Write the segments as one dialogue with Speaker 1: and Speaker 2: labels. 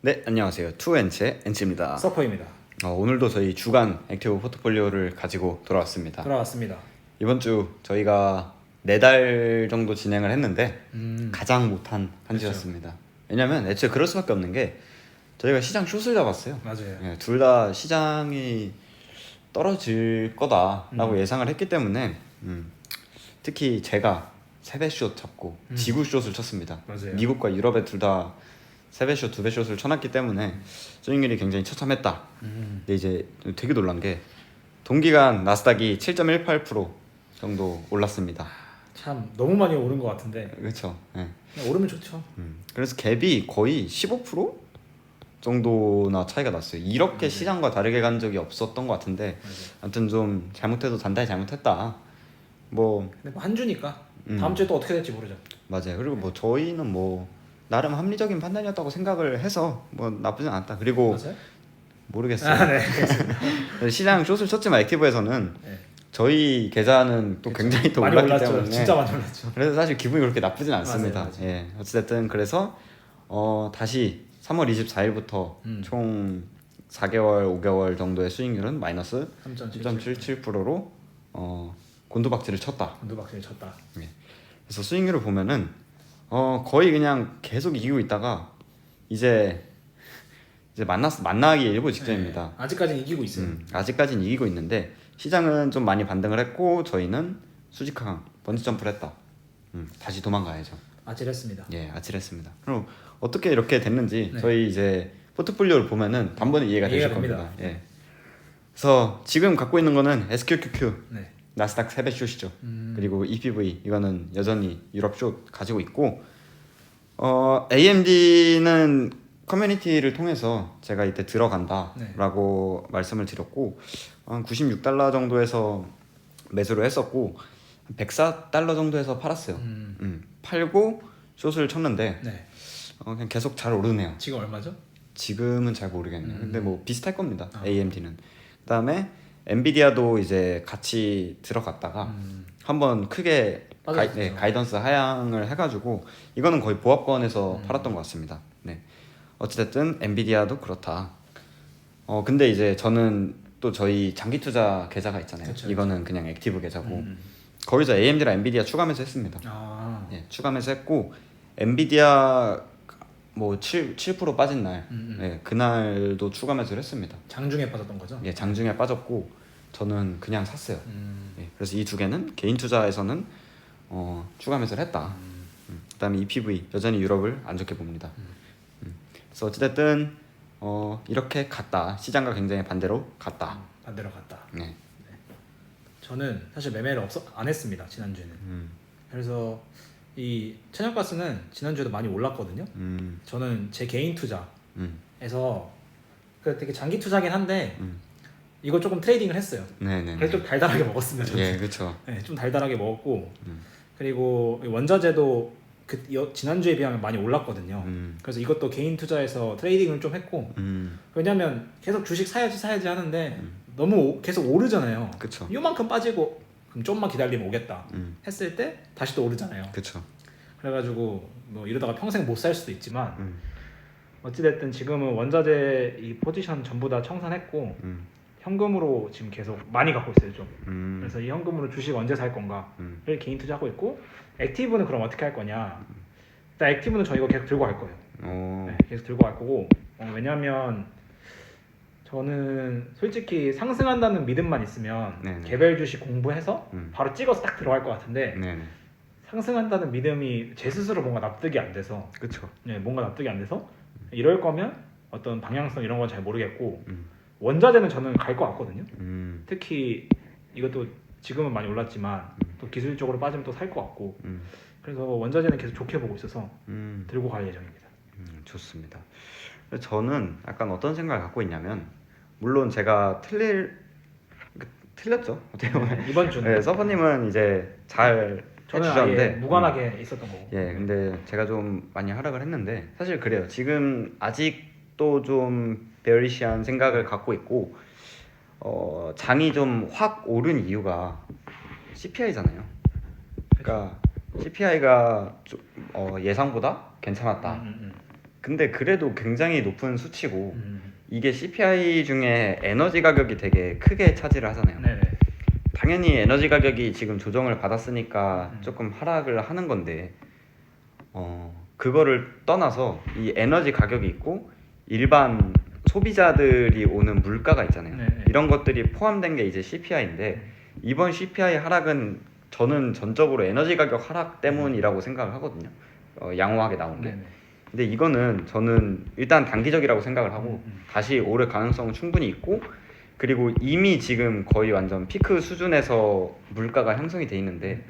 Speaker 1: 네, 안녕하세요. 투엔치의 엔치입니다.
Speaker 2: 서퍼입니다.
Speaker 1: 오늘도 저희 주간 액티브 포트폴리오를 가지고 돌아왔습니다.
Speaker 2: 돌아왔습니다.
Speaker 1: 이번 주 저희가 4달 정도 진행을 했는데 가장 못한 한 주였습니다. 왜냐면 애초에 그럴 수밖에 없는 게 저희가 시장 숏을 잡았어요.
Speaker 2: 맞아요.
Speaker 1: 예, 둘 다 시장이 떨어질 거다라고 예상을 했기 때문에 특히 제가 세배 숏 잡고 지구 숏을 쳤습니다.
Speaker 2: 맞아요.
Speaker 1: 미국과 유럽에 둘 다 세배 숏, 두배 숏을 쳐놨기 때문에 수익률이 굉장히 처참했다. 근데 이제 되게 놀란 게 동기간 나스닥이 7.18% 정도 올랐습니다.
Speaker 2: 참 너무 많이 오른 것 같은데
Speaker 1: 그렇죠. 예.
Speaker 2: 그냥 오르면 좋죠.
Speaker 1: 그래서 갭이 거의 15% 정도나 차이가 났어요. 이렇게 시장과 다르게 간 적이 없었던 것 같은데
Speaker 2: 맞아요.
Speaker 1: 아무튼 좀 잘못해도 단단히 잘못했다. 뭐
Speaker 2: 근데 뭐 한 주니까 다음 주에 또 어떻게 될지 모르죠.
Speaker 1: 맞아요. 그리고 뭐 저희는 뭐 나름 합리적인 판단이었다고 생각을 해서 뭐 나쁘진 않았다. 그리고
Speaker 2: 맞아요?
Speaker 1: 모르겠어요.
Speaker 2: 네.
Speaker 1: 시장 숏을 쳤지만 액티브에서는
Speaker 2: 네.
Speaker 1: 저희 계좌는 또
Speaker 2: 그쵸.
Speaker 1: 굉장히 또
Speaker 2: 많이
Speaker 1: 올랐기
Speaker 2: 올랐죠.
Speaker 1: 때문에
Speaker 2: 진짜 많이 올랐죠.
Speaker 1: 그래서 사실 기분이 그렇게 나쁘진 않습니다.
Speaker 2: 맞아요.
Speaker 1: 예, 어찌됐든 그래서 다시 3월 24일부터 총 4개월, 5개월 정도의 수익률은 마이너스 3.77%로 곤두박질을 쳤다.
Speaker 2: 곤두박질 쳤다.
Speaker 1: 예. 그래서 수익률을 보면은 거의 그냥 계속 이기고 있다가 이제 만나기 일보 직전입니다.
Speaker 2: 네. 아직까지는 이기고 있어요.
Speaker 1: 아직까지는 이기고 있는데 시장은 좀 많이 반등을 했고 저희는 수직하강 번지 점프를 했다. 다시 도망가야죠.
Speaker 2: 아찔했습니다.
Speaker 1: 예, 아찔했습니다. 그럼 어떻게 이렇게 됐는지
Speaker 2: 네.
Speaker 1: 저희 이제 포트폴리오를 보면은 단번에 이해가 되실
Speaker 2: 됩니다.
Speaker 1: 겁니다. 예. 그래서 지금 갖고 있는 거는 SQQQ
Speaker 2: 네.
Speaker 1: 나스닥 3배 숏이죠. 그리고 EPV 이거는 여전히 유럽 숏 가지고 있고 AMD는 커뮤니티를 통해서 제가 이때 들어간다라고 말씀을 드렸고 한 96달러 정도에서 매수를 했었고 104달러 정도에서 팔았어요. 팔고 숏을 쳤는데
Speaker 2: 네.
Speaker 1: 그냥 계속 잘 오르네요.
Speaker 2: 지금 얼마죠?
Speaker 1: 지금은 잘 모르겠네요. 근데 뭐 비슷할 겁니다. AMD는. 그다음에 엔비디아도 이제 같이 들어갔다가 한번 크게
Speaker 2: 빠졌죠.
Speaker 1: 가이던스 하향을 해가지고 이거는 거의 보합권에서 팔았던 것 같습니다. 네. 어찌됐든 엔비디아도 그렇다. 근데 이제 저는 또 저희 장기 투자 계좌가 있잖아요.
Speaker 2: 그쵸,
Speaker 1: 이거는 그냥 액티브 계좌고 거기서 AMD랑 엔비디아 추가하면서 했습니다.
Speaker 2: 아.
Speaker 1: 예, 추가하면서 했고 엔비디아 뭐 7% 빠진 날, 예, 그날도 추가 매수를 했습니다.
Speaker 2: 장중에 빠졌던 거죠?
Speaker 1: 예, 장중에 빠졌고 저는 그냥 샀어요. 예, 그래서 이 두 개는 개인 투자에서는 추가 매수를 했다. 그다음에 EPV 여전히 유럽을 안 좋게 봅니다. 그래서 어찌됐든 이렇게 갔다. 시장과 굉장히 반대로 갔다.
Speaker 2: 반대로 갔다.
Speaker 1: 네.
Speaker 2: 저는 사실 매매를 안 했습니다. 지난주에는. 그래서 이 천연가스는 지난주에도 많이 올랐거든요. 저는 제 개인 투자에서 되게 장기 투자긴 한데 이거 조금 트레이딩을 했어요.
Speaker 1: 네네.
Speaker 2: 그래서 좀 달달하게 먹었습니다. 저는.
Speaker 1: 예, 그렇죠.
Speaker 2: 네, 좀 달달하게 먹었고 그리고 원자재도 지난주에 비하면 많이 올랐거든요. 그래서 이것도 개인 투자에서 트레이딩을 좀 했고 왜냐면 계속 주식 사야지 하는데 너무 계속 오르잖아요.
Speaker 1: 그쵸.
Speaker 2: 요만큼 빠지고 그럼 좀만 기다리면 오겠다 했을 때 다시 또 오르잖아요.
Speaker 1: 그렇죠.
Speaker 2: 그래가지고 뭐 이러다가 평생 못 살 수도 있지만 어찌됐든 지금은 원자재 이 포지션 전부 다 청산했고 현금으로 지금 계속 많이 갖고 있어요 좀. 그래서 이 현금으로 주식 언제 살 건가를 개인 투자하고 있고 액티브는 그럼 어떻게 할 거냐. 일단 액티브는 저 이거 계속 들고 갈 거예요. 네, 계속 들고 갈 거고 왜냐면 저는 솔직히 상승한다는 믿음만 있으면
Speaker 1: 네네.
Speaker 2: 개별 주식 공부해서 바로 찍어서 딱 들어갈 것 같은데
Speaker 1: 네네.
Speaker 2: 상승한다는 믿음이 제 스스로 뭔가 납득이 안 돼서
Speaker 1: 그렇죠.
Speaker 2: 네, 뭔가 납득이 안 돼서 이럴 거면 어떤 방향성 이런 건 잘 모르겠고 원자재는 저는 갈 것 같거든요. 특히 이것도 지금은 많이 올랐지만 또 기술적으로 빠지면 또 살 것 같고 그래서 원자재는 계속 좋게 보고 있어서 들고 갈 예정입니다.
Speaker 1: 좋습니다. 저는 약간 어떤 생각을 갖고 있냐면 물론 제가 틀렸죠. 어떻게 보면.
Speaker 2: 이번 주는
Speaker 1: 네, 서퍼님은 이제 잘
Speaker 2: 저는 아예
Speaker 1: 해주셨는데
Speaker 2: 무관하게 있었던 거고.
Speaker 1: 예, 근데 제가 좀 많이 하락을 했는데 사실 그래요. 지금 아직도 좀 베어리시한 생각을 갖고 있고 장이 좀 확 오른 이유가 CPI잖아요. 그러니까 CPI가 예상보다 괜찮았다. 근데 그래도 굉장히 높은 수치고 이게 CPI 중에 에너지 가격이 되게 크게 차지를 하잖아요.
Speaker 2: 네네.
Speaker 1: 당연히 에너지 가격이 지금 조정을 받았으니까 조금 하락을 하는 건데 그거를 떠나서 이 에너지 가격이 있고 일반 소비자들이 오는 물가가 있잖아요.
Speaker 2: 네네.
Speaker 1: 이런 것들이 포함된 게 이제 CPI인데 이번 CPI 하락은 저는 전적으로 에너지 가격 하락 때문이라고 생각을 하거든요. 양호하게 나온 게.
Speaker 2: 네네.
Speaker 1: 근데 이거는 저는 일단 단기적이라고 생각을 하고 다시 오를 가능성은 충분히 있고, 그리고 이미 지금 거의 완전 피크 수준에서 물가가 형성이 돼 있는데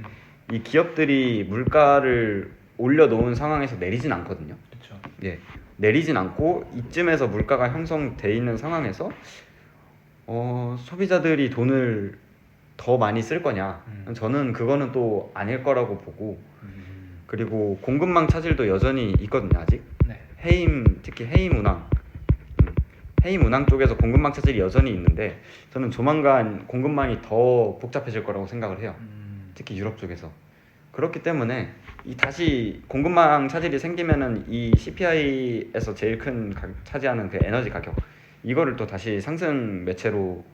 Speaker 1: 이 기업들이 물가를 올려놓은 상황에서 내리진 않거든요.
Speaker 2: 그렇죠.
Speaker 1: 예, 내리진 않고 이쯤에서 물가가 형성돼 있는 상황에서 소비자들이 돈을 더 많이 쓸 거냐? 저는 그거는 또 아닐 거라고 보고, 그리고 공급망 차질도 여전히 있거든요, 아직.
Speaker 2: 네.
Speaker 1: 특히 해임 운항, 해임 운항 쪽에서 공급망 차질이 여전히 있는데 저는 조만간 공급망이 더 복잡해질 거라고 생각을 해요. 특히 유럽 쪽에서. 그렇기 때문에 이 다시 공급망 차질이 생기면은 이 CPI에서 제일 큰 차지하는 그 에너지 가격, 이거를 또 다시 상승 매체로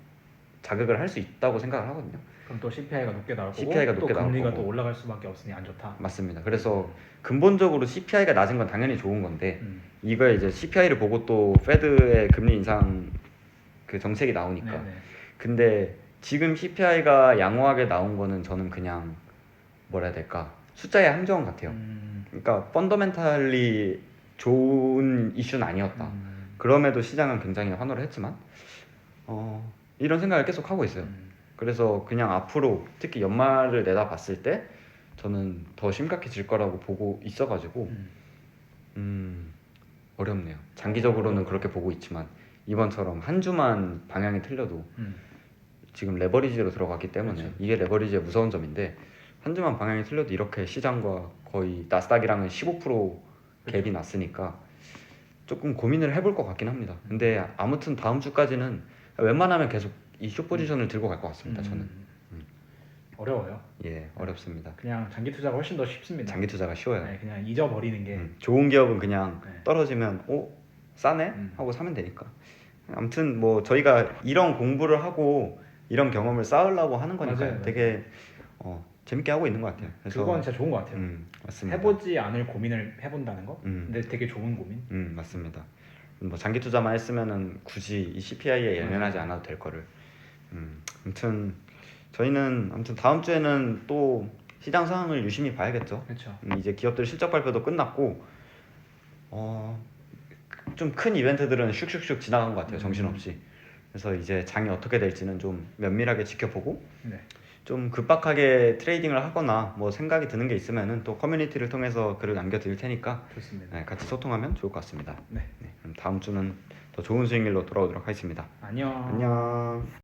Speaker 1: 자극을 할 수 있다고 생각을 하거든요.
Speaker 2: 그럼 또 CPI가 높게 나올 거고
Speaker 1: CPI가
Speaker 2: 또
Speaker 1: 높게 나올
Speaker 2: 금리가
Speaker 1: 거고.
Speaker 2: 또 올라갈 수밖에 없으니 안 좋다.
Speaker 1: 맞습니다. 그래서 근본적으로 CPI가 낮은 건 당연히 좋은 건데 이거 이제 CPI를 보고 또 페드의 금리 인상 그 정책이 나오니까.
Speaker 2: 네네.
Speaker 1: 근데 지금 CPI가 양호하게 나온 거는 저는 그냥 뭐라 해야 될까, 숫자의 함정 같아요. 그러니까 펀더멘탈리 좋은 이슈는 아니었다. 그럼에도 시장은 굉장히 환호를 했지만 이런 생각을 계속 하고 있어요. 그래서 그냥 앞으로 특히 연말을 내다봤을 때 저는 더 심각해질 거라고 보고 있어가지고 어렵네요. 장기적으로는 그렇게 보고 있지만 이번처럼 한 주만 방향이 틀려도 지금 레버리지로 들어갔기 때문에
Speaker 2: 그렇죠.
Speaker 1: 이게 레버리지의 무서운 점인데, 한 주만 방향이 틀려도 이렇게 시장과 거의 나스닥이랑은 15% 갭이 났으니까 조금 고민을 해볼 것 같긴 합니다. 근데 아무튼 다음 주까지는 웬만하면 계속 이 숏 포지션을 들고 갈 것 같습니다. 저는.
Speaker 2: 어려워요.
Speaker 1: 예, 어렵습니다.
Speaker 2: 그냥 장기 투자가 훨씬 더 쉽습니다.
Speaker 1: 장기 투자가 쉬워요.
Speaker 2: 네, 그냥 잊어버리는 게.
Speaker 1: 좋은 기업은 그냥
Speaker 2: 네.
Speaker 1: 떨어지면 싸네? 하고 사면 되니까. 아무튼 뭐 저희가 이런 공부를 하고 이런 경험을 쌓으려고 하는 거니까
Speaker 2: 맞아요.
Speaker 1: 되게 재밌게 하고 있는 것 같아요. 그래서
Speaker 2: 그건 진짜 좋은 것 같아요.
Speaker 1: 맞습니다.
Speaker 2: 해보지 않을 고민을 해본다는 거. 근데 되게 좋은 고민.
Speaker 1: 맞습니다. 뭐 장기 투자만 했으면은 굳이 이 CPI에 연연하지 않아도 될 거를. 아무튼 저희는 다음 주에는 또 시장 상황을 유심히 봐야겠죠.
Speaker 2: 그렇죠.
Speaker 1: 이제 기업들 실적 발표도 끝났고 좀 큰 이벤트들은 슉슉슉 지나간 것 같아요. 정신없이. 그래서 이제 장이 어떻게 될지는 좀 면밀하게 지켜보고,
Speaker 2: 네.
Speaker 1: 좀 급박하게 트레이딩을 하거나 뭐 생각이 드는 게 있으면은 또 커뮤니티를 통해서 글을 남겨드릴 테니까
Speaker 2: 좋습니다.
Speaker 1: 같이 소통하면 좋을 것 같습니다.
Speaker 2: 네.
Speaker 1: 그럼 다음 주는 더 좋은 수익률로 돌아오도록 하겠습니다.
Speaker 2: 안녕.
Speaker 1: 안녕.